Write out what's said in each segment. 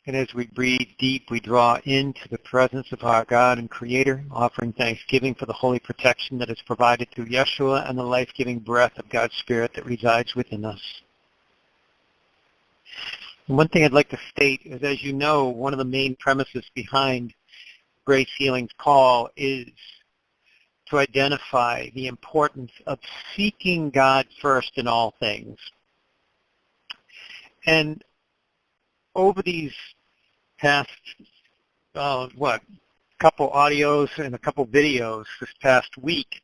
And as we breathe deep, we draw into the presence of our God and Creator, offering thanksgiving for the holy protection that is provided through Yeshua and the life-giving breath of God's Spirit that resides within us. And one thing I'd like to state is, as you know, one of the main premises behind Grace Healing's call is to identify the importance of seeking God first in all things. And over these past, couple audios and a couple videos this past week,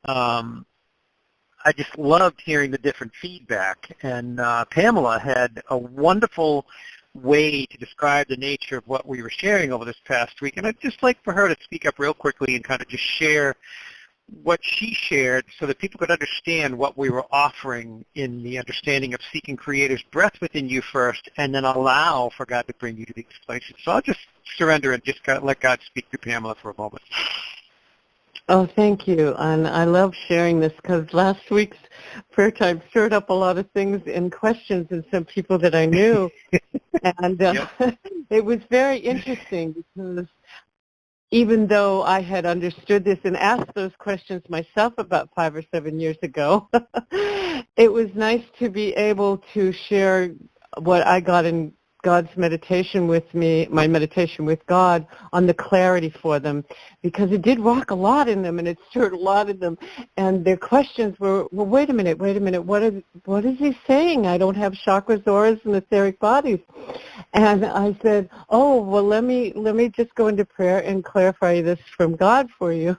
I just loved hearing the different feedback. And Pamela had a wonderful way to describe the nature of what we were sharing over this past week. And I'd just like for her to speak up real quickly and kind of just share what she shared so that people could understand what we were offering in the understanding of seeking Creator's breath within you first, and then allow for God to bring you to these places. So I'll just surrender and just let God speak through Pamela for a moment. Oh, thank you. And I love sharing this because last week's prayer time stirred up a lot of things and questions in some people that I knew. And it was very interesting because even though I had understood this and asked those questions myself about 5 or 7 years ago, it was nice to be able to share what I got in God's meditation with me, my meditation with God, on the clarity for them, because it did rock a lot in them and it stirred a lot in them. And their questions were, well, wait a minute, what is he saying? I don't have chakras, auras, and etheric bodies. And I said, oh, well, let me just go into prayer and clarify this from God for you.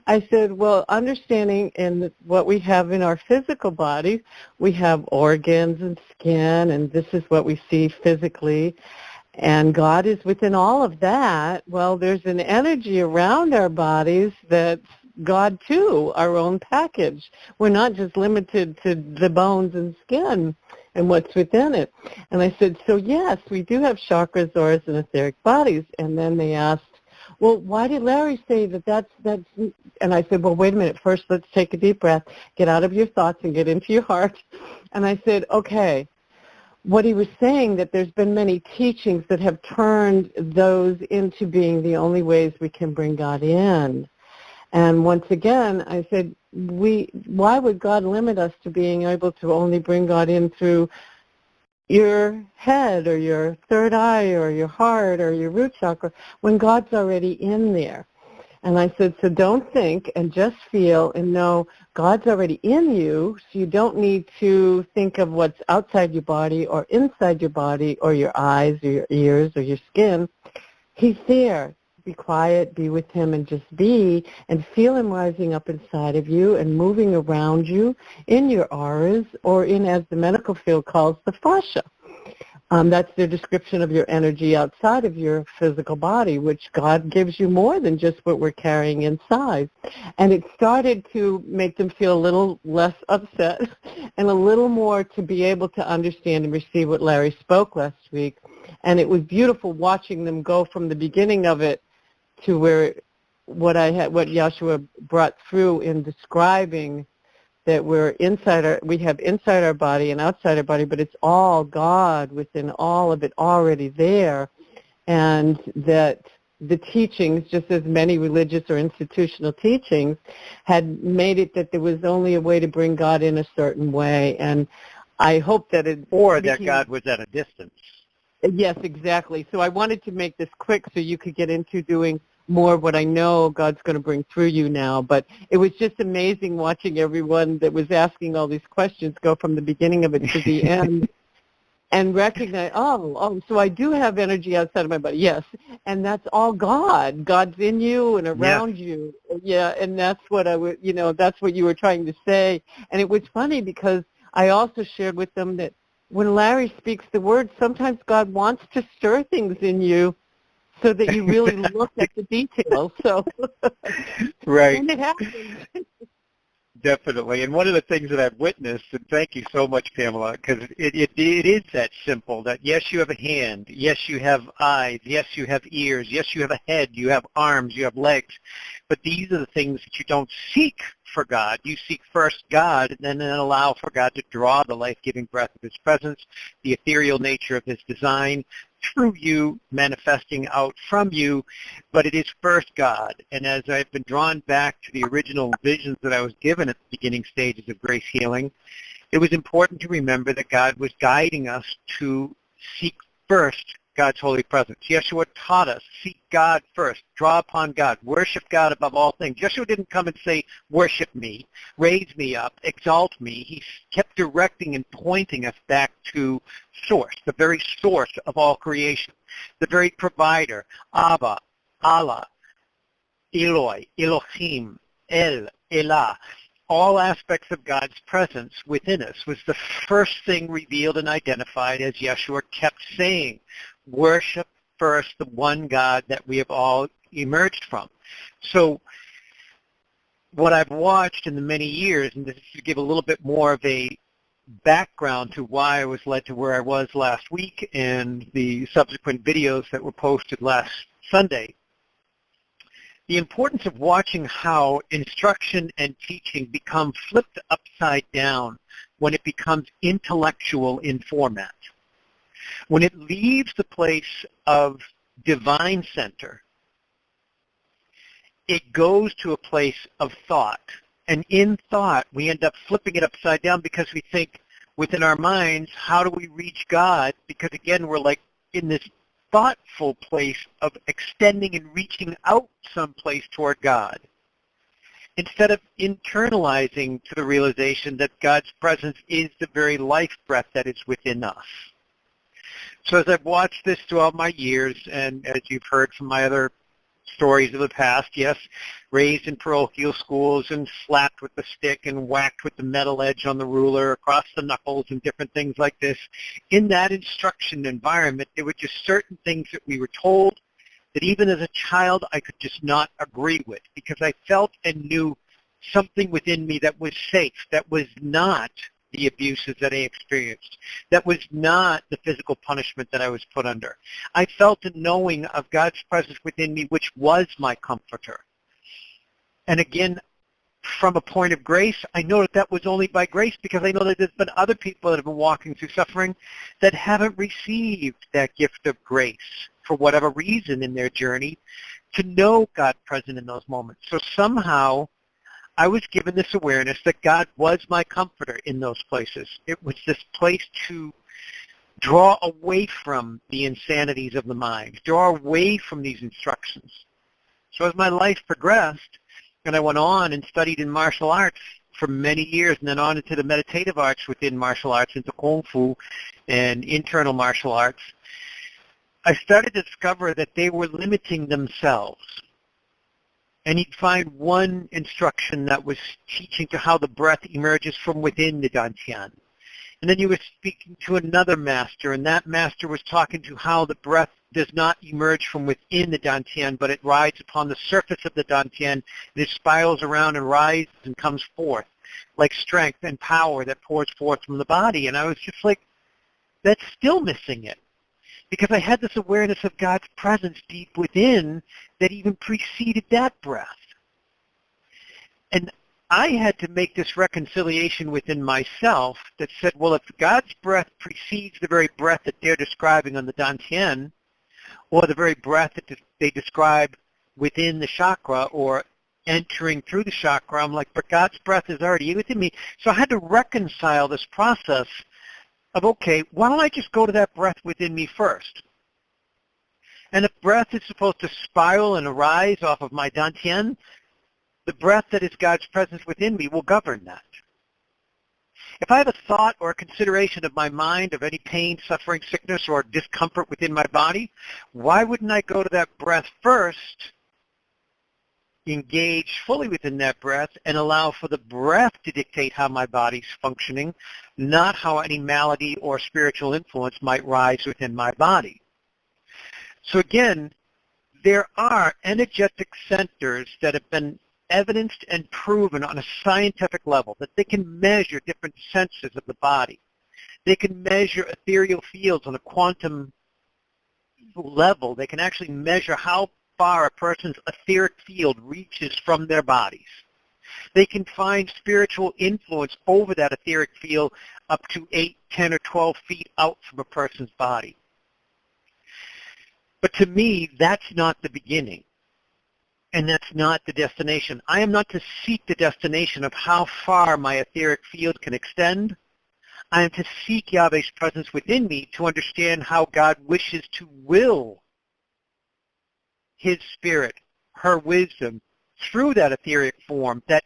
I said, well, understanding in what we have in our physical body, we have organs and skin, and this is what we see physically, and God is within all of that. Well, there's an energy around our bodies that's God too, our own package. We're not just limited to the bones and skin and what's within it. And I said, so yes, we do have chakras, auras, and etheric bodies. And then they asked, well, why did Larry say that's, and I said, well, wait a minute. First, let's take a deep breath, get out of your thoughts and get into your heart. And I said, okay, what he was saying, that there's been many teachings that have turned those into being the only ways we can bring God in. And once again, I said, why would God limit us to being able to only bring God in through your head or your third eye or your heart or your root chakra when God's already in there? And I said, so don't think and just feel and know God's already in you, so you don't need to think of what's outside your body or inside your body or your eyes or your ears or your skin. He's there. Be quiet, be with him, and just be, and feel him rising up inside of you and moving around you in your auras or in, as the medical field calls, the fascia. That's their description of your energy outside of your physical body, which God gives you more than just what we're carrying inside. And it started to make them feel a little less upset and a little more to be able to understand and receive what Larry spoke last week. And it was beautiful watching them go from the beginning of it to where what Yeshua brought through in describing that we have inside our body and outside our body, but it's all God within all of it already there, and that the teachings, just as many religious or institutional teachings, had made it that there was only a way to bring God in a certain way, and I hope that it... Or that God was at a distance. Yes, exactly. So I wanted to make this quick so you could get into doing more of what I know God's going to bring through you now. But it was just amazing watching everyone that was asking all these questions go from the beginning of it to the end and recognize, so I do have energy outside of my body. Yes, and that's all God. God's in you and around you. Yeah, and that's what that's what you were trying to say. And it was funny because I also shared with them that when Larry speaks the word, sometimes God wants to stir things in you so that you really look at the details. So, right. And it happens. Definitely. And one of the things that I've witnessed, and thank you so much, Pamela, because it is that simple, that yes, you have a hand, yes, you have eyes, yes, you have ears, yes, you have a head, you have arms, you have legs, but these are the things that you don't seek for God. You seek first God, and then allow for God to draw the life-giving breath of his presence, the ethereal nature of his design, through you, manifesting out from you, but it is first God. And as I've been drawn back to the original visions that I was given at the beginning stages of grace healing, it was important to remember that God was guiding us to seek first God's holy presence. Yeshua taught us, seek God first, draw upon God, worship God above all things. Yeshua didn't come and say, worship me, raise me up, exalt me. He kept directing and pointing us back to source, the very source of all creation, the very provider, Abba, Allah, Eloi, Elohim, El, Elah. All aspects of God's presence within us was the first thing revealed and identified, as Yeshua kept saying, worship first the one God that we have all emerged from. So what I've watched in the many years, and this is to give a little bit more of a background to why I was led to where I was last week and the subsequent videos that were posted last Sunday, the importance of watching how instruction and teaching become flipped upside down when it becomes intellectual in format. When it leaves the place of divine center, it goes to a place of thought. And in thought, we end up flipping it upside down because we think within our minds, how do we reach God? Because again, we're like in this thoughtful place of extending and reaching out someplace toward God, instead of internalizing to the realization that God's presence is the very life breath that is within us. So as I've watched this throughout my years, and as you've heard from my other stories of the past, yes, raised in parochial schools and slapped with the stick and whacked with the metal edge on the ruler across the knuckles and different things like this. In that instruction environment, there were just certain things that we were told that even as a child I could just not agree with, because I felt and knew something within me that was safe, that was not the abuses that I experienced, that was not the physical punishment that I was put under. I felt a knowing of God's presence within me, which was my comforter. And again, from a point of grace, I know that that was only by grace, because I know that there's been other people that have been walking through suffering that haven't received that gift of grace for whatever reason in their journey to know God present in those moments. So somehow I was given this awareness that God was my comforter in those places. It was this place to draw away from the insanities of the mind, draw away from these instructions. So as my life progressed, and I went on and studied in martial arts for many years, and then on into the meditative arts within martial arts, into Kung Fu and internal martial arts, I started to discover that they were limiting themselves. And you'd find one instruction that was teaching to how the breath emerges from within the dantian. And then you were speaking to another master, and that master was talking to how the breath does not emerge from within the dantian, but it rides upon the surface of the dantian, and it spirals around and rises and comes forth like strength and power that pours forth from the body. And I was just like, that's still missing it. Because I had this awareness of God's presence deep within that even preceded that breath. And I had to make this reconciliation within myself that said, well, if God's breath precedes the very breath that they're describing on the dantian, or the very breath that they describe within the chakra or entering through the chakra, I'm like, but God's breath is already within me. So I had to reconcile this process of, okay, why don't I just go to that breath within me first? And if breath is supposed to spiral and arise off of my dantian, the breath that is God's presence within me will govern that. If I have a thought or a consideration of my mind of any pain, suffering, sickness, or discomfort within my body, why wouldn't I go to that breath first, engage fully within that breath, and allow for the breath to dictate how my body's functioning, not how any malady or spiritual influence might rise within my body. So again, there are energetic centers that have been evidenced and proven on a scientific level, that they can measure different senses of the body. They can measure ethereal fields on a quantum level. They can actually measure how far a person's etheric field reaches from their bodies. They can find spiritual influence over that etheric field up to 8, 10, or 12 feet out from a person's body. But to me, that's not the beginning. And that's not the destination. I am not to seek the destination of how far my etheric field can extend. I am to seek Yahweh's presence within me to understand how God wishes to will his spirit, her wisdom, through that etheric form that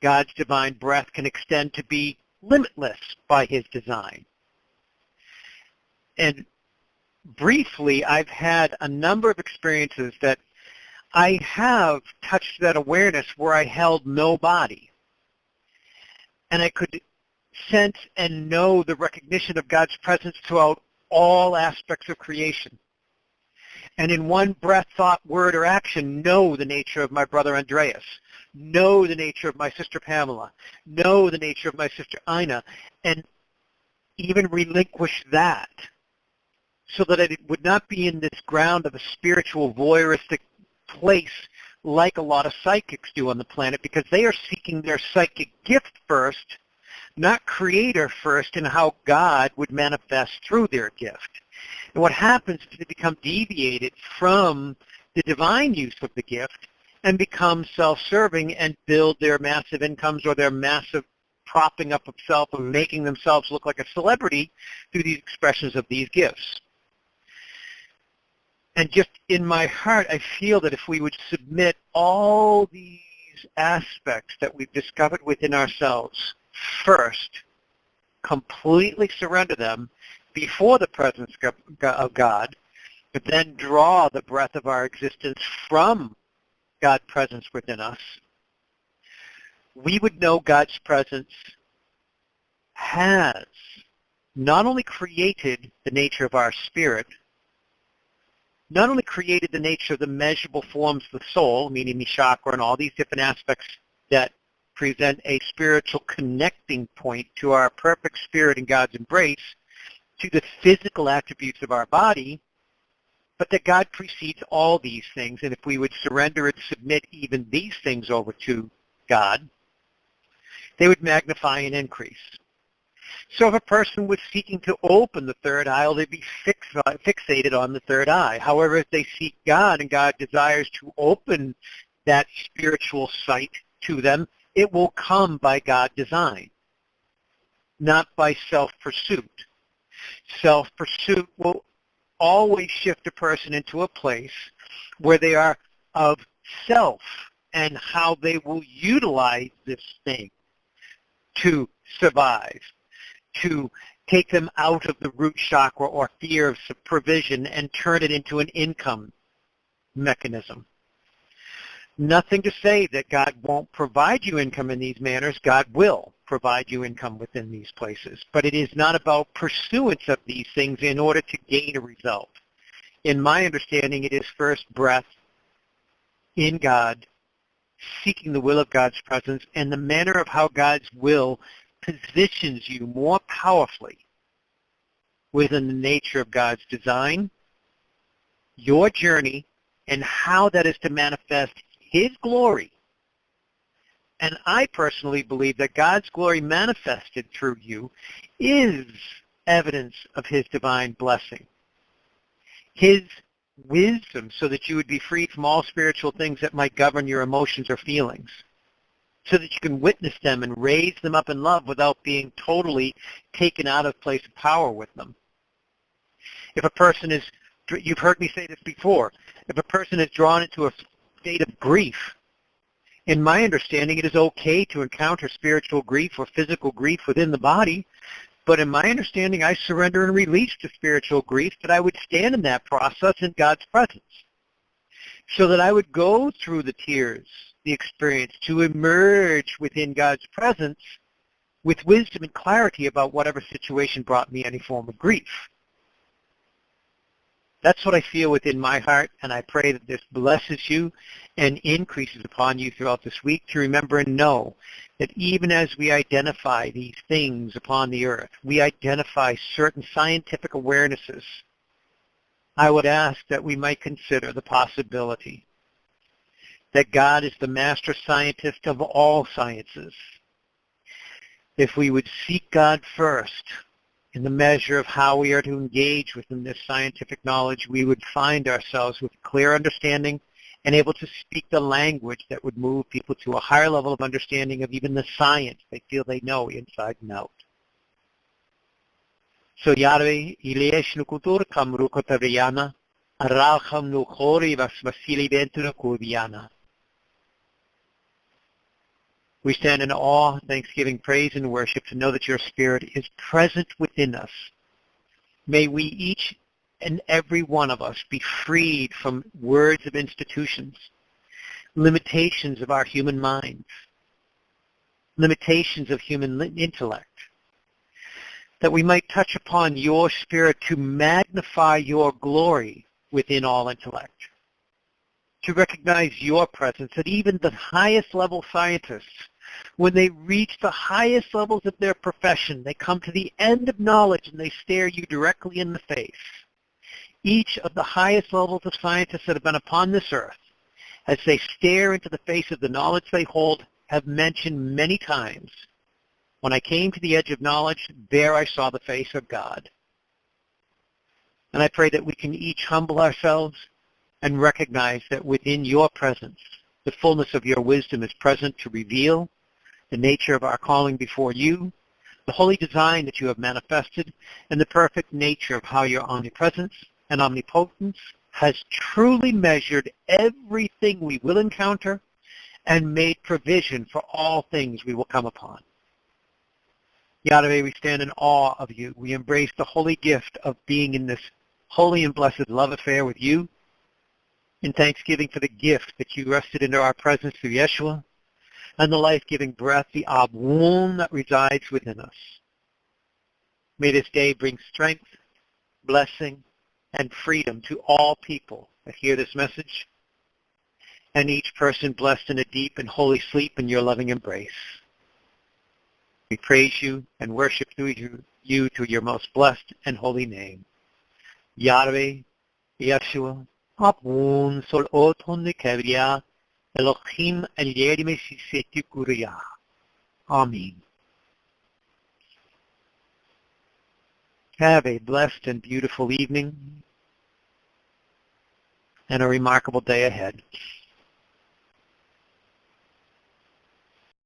God's divine breath can extend to be limitless by his design. And briefly, I've had a number of experiences that I have touched that awareness where I held no body. And I could sense and know the recognition of God's presence throughout all aspects of creation. And in one breath, thought, word, or action, know the nature of my brother Andreas, know the nature of my sister Pamela, know the nature of my sister Ina, and even relinquish that so that it would not be in this ground of a spiritual voyeuristic place like a lot of psychics do on the planet, because they are seeking their psychic gift first, not creator first, in how God would manifest through their gift. And what happens is they become deviated from the divine use of the gift and become self-serving and build their massive incomes or their massive propping up of self and making themselves look like a celebrity through these expressions of these gifts. And just in my heart, I feel that if we would submit all these aspects that we've discovered within ourselves first, completely surrender them before the presence of God, but then draw the breath of our existence from God's presence within us, we would know God's presence has not only created the nature of our spirit, not only created the nature of the measurable forms of the soul, meaning the chakra and all these different aspects that present a spiritual connecting point to our perfect spirit in God's embrace, to the physical attributes of our body, but that God precedes all these things, and if we would surrender and submit even these things over to God, they would magnify and increase. So if a person was seeking to open the third eye, they'd be fixated on the third eye. However, if they seek God and God desires to open that spiritual sight to them, it will come by God's design, not by self-pursuit. Self-pursuit will always shift a person into a place where they are of self and how they will utilize this thing to survive, to take them out of the root chakra or fear of provision and turn it into an income mechanism. Nothing to say that God won't provide you income in these manners. God will provide you income within these places. But it is not about pursuance of these things in order to gain a result. In my understanding, it is first breath in God, seeking the will of God's presence, and the manner of how God's will positions you more powerfully within the nature of God's design, your journey, and how that is to manifest his glory. And I personally believe that God's glory manifested through you is evidence of his divine blessing, his wisdom, so that you would be free from all spiritual things that might govern your emotions or feelings, so that you can witness them and raise them up in love without being totally taken out of place of power with them. If a person is, you've heard me say this before, if a person is drawn into a state of grief, in my understanding, it is okay to encounter spiritual grief or physical grief within the body, but in my understanding, I surrender and release to spiritual grief, that I would stand in that process in God's presence, so that I would go through the tears, the experience, to emerge within God's presence with wisdom and clarity about whatever situation brought me any form of grief. That's what I feel within my heart, and I pray that this blesses you and increases upon you throughout this week to remember and know that even as we identify these things upon the earth, we identify certain scientific awarenesses. I would ask that we might consider the possibility that God is the master scientist of all sciences. If we would seek God first, in the measure of how we are to engage within this scientific knowledge, we would find ourselves with clear understanding and able to speak the language that would move people to a higher level of understanding of even the science they feel they know inside and out. So Yahweh, Ileshnu Kultur, Kamrukotavriana, Aralcham Nukhori Vasili Ventura Kurviana. We stand in awe, thanksgiving, praise, and worship to know that your Spirit is present within us. May we each and every one of us be freed from words of institutions, limitations of our human minds, limitations of human intellect, that we might touch upon your Spirit to magnify your glory within all intellect, to recognize your presence, that even the highest level scientists, when they reach the highest levels of their profession, they come to the end of knowledge and they stare you directly in the face. Each of the highest levels of scientists that have been upon this earth, as they stare into the face of the knowledge they hold, have mentioned many times, when I came to the edge of knowledge, there I saw the face of God. And I pray that we can each humble ourselves and recognize that within your presence, the fullness of your wisdom is present to reveal the nature of our calling before you, the holy design that you have manifested, and the perfect nature of how your omnipresence and omnipotence has truly measured everything we will encounter and made provision for all things we will come upon. Yahweh, we stand in awe of you. We embrace the holy gift of being in this holy and blessed love affair with you, in thanksgiving for the gift that you rested into our presence through Yeshua, and the life-giving breath, the Abun that resides within us. May this day bring strength, blessing, and freedom to all people that hear this message, and each person blessed in a deep and holy sleep in your loving embrace. We praise you and worship through you to your most blessed and holy name. Yahweh, Yeshua, Abun sol oton de kevria, Elohim el yerime siseti kuria. Amen. Have a blessed and beautiful evening and a remarkable day ahead.